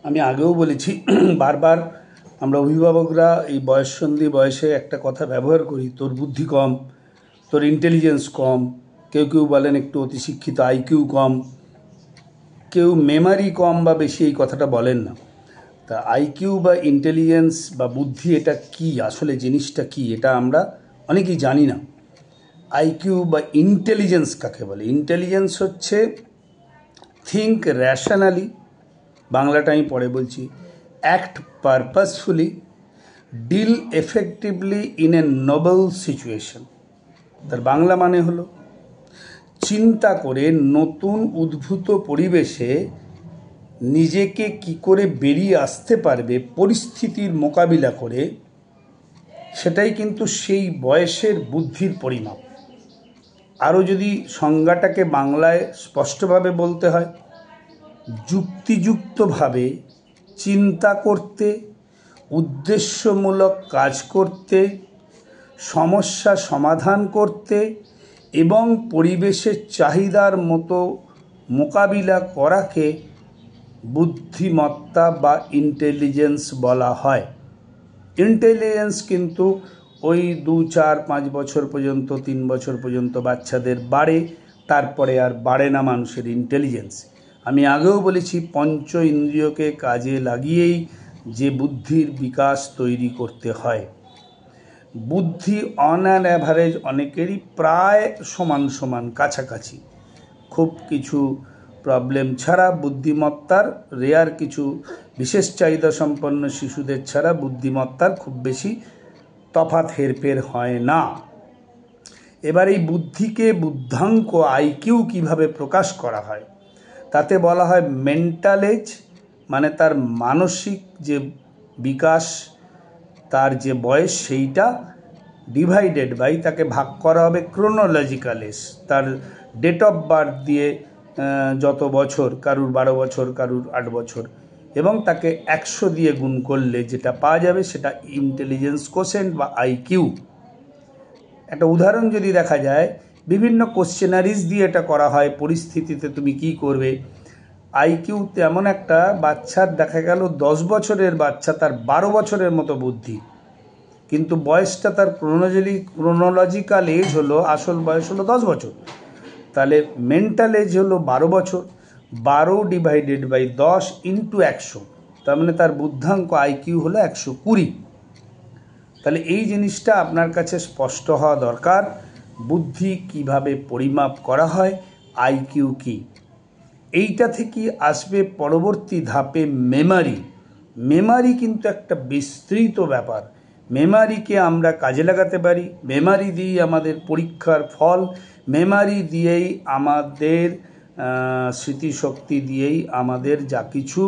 আমি আগেও বলেছি বারবার আমরা অভিভাবকরা এই বয়ঃসন্ধি বয়সে একটা কথা ব্যবহার করি, তোর বুদ্ধি কম, তোর ইন্টেলিজেন্স কম। কেউ কেউ বলেন একটু অতি শিক্ষিত, আইকিউ কম, কেউ মেমারি কম বা বেশি এই কথাটা বলেন না। তা আইকিউ বা ইন্টেলিজেন্স বা বুদ্ধি এটা কি, আসলে জিনিসটা কি, এটা আমরা অনেকেই জানি না। আইকিউ বা ইন্টেলিজেন্স কাকে বলে? ইন্টেলিজেন্স হচ্ছে থিঙ্ক র্যাশনালি, বাংলাটা আমি পরে বলছি, act purposefully, deal effectively in a novel situation. তার বাংলা মানে হলো চিন্তা করে নতুন উদ্ভূত পরিবেশে নিজেকে কি করে বেরিয়ে আসতে পারবে পরিস্থিতির মোকাবিলা করে, সেটাই কিন্তু সেই বয়সের বুদ্ধির পরিমাপ। আরও যদি সংজ্ঞাটাকে বাংলায় স্পষ্টভাবে বলতে হয়, যুক্তিযুক্তভাবে চিন্তা করতে, উদ্দেশ্যমূলক কাজ করতে, সমস্যা সমাধান করতে এবং পরিবেশের চাহিদার মতো মোকাবিলা করাকে বুদ্ধিমত্তা বা ইন্টেলিজেন্স বলা হয়। ইন্টেলিজেন্স কিন্তু ওই 2, 4, 5 বছর পর্যন্ত, 3 বছর পর্যন্ত বাচ্চাদের বাড়ে, তারপরে আর বাড়ে না মানুষের ইন্টেলিজেন্স। আমি আগেও বলেছি পঞ্চ ইন্দ্রিয়কে কাজে লাগিয়েই যে বুদ্ধির বিকাশ তৈরি করতে হয়। বুদ্ধি অন অ্যান অ্যাভারেজ অনেকেরই প্রায় সমান সমান, কাছাকাছি, খুব কিছু প্রবলেম ছাড়া বুদ্ধিমত্তার, রেয়ার কিছু বিশেষ চাহিদা সম্পন্ন শিশুদের ছাড়া বুদ্ধিমত্তার খুব বেশি তফাৎ হেরফের হয় না। এবার এই বুদ্ধিকে, বুদ্ধাঙ্ক আইকিউ কিভাবে প্রকাশ করা হয়, তাতে বলা হয় মেন্টাল এজ, মানে তার মানসিক যে বিকাশ, তার যে বয়স, সেইটা ডিভাইডেড বাই, তাকে ভাগ করা হবে ক্রোনোলজিক্যাল এজ, তার ডেট অফ বার্থ দিয়ে যত বছর, কারুর 12 বছর, কারুর 8 বছর, এবং তাকে 100 দিয়ে গুণ করলে যেটা পাওয়া যাবে সেটা ইন্টেলিজেন্স কোশেন্ট বা আইকিউ। একটা উদাহরণ যদি দেখা যায়, বিভিন্ন কোশ্চেনারিজ দিয়ে এটা করা হয়, পরিস্থিতিতে তুমি কি করবে। আইকিউ তেমন একটা বাচ্চার দেখা গেল 10 বছরের বাচ্চা, তার 12 বছরের মতো বুদ্ধি, কিন্তু বয়সটা তার ক্রোনোলজিক্যাল এজ হলো, আসল বয়স হলো 10 বছর। তাহলে মেন্টাল এজ হলো 12 বছর, 12 ডিভাইডেড বাই 10 ইন্টু 100, তার মানে তার বুদ্ধাঙ্ক আইকিউ হলো 120। তাহলে এই জিনিসটা আপনার কাছে স্পষ্ট হওয়া দরকার, বুদ্ধি কিভাবে পরিমাপ করা হয়, আইকিউ কি। এইটা থেকেই আসবে পরবর্তী ধাপে মেমারি। মেমারি কিন্তু একটা বিস্তৃত ব্যাপার। মেমারিকে আমরা কাজে লাগাতে পারি, মেমারি দিয়েই আমাদের পরীক্ষার ফল, মেমারি দিয়েই আমাদের স্মৃতিশক্তি দিয়েই আমাদের যা কিছু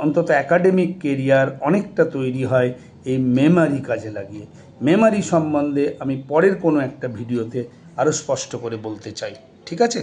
অন্তত একাডেমিক কেরিয়ার অনেকটা তৈরি হয় এই মেমারি কাজে লাগিয়ে। মেমারি সম্বন্ধে আমি পরের কোনো একটা ভিডিওতে আরও স্পষ্ট করে বলতে চাই। ঠিক আছে?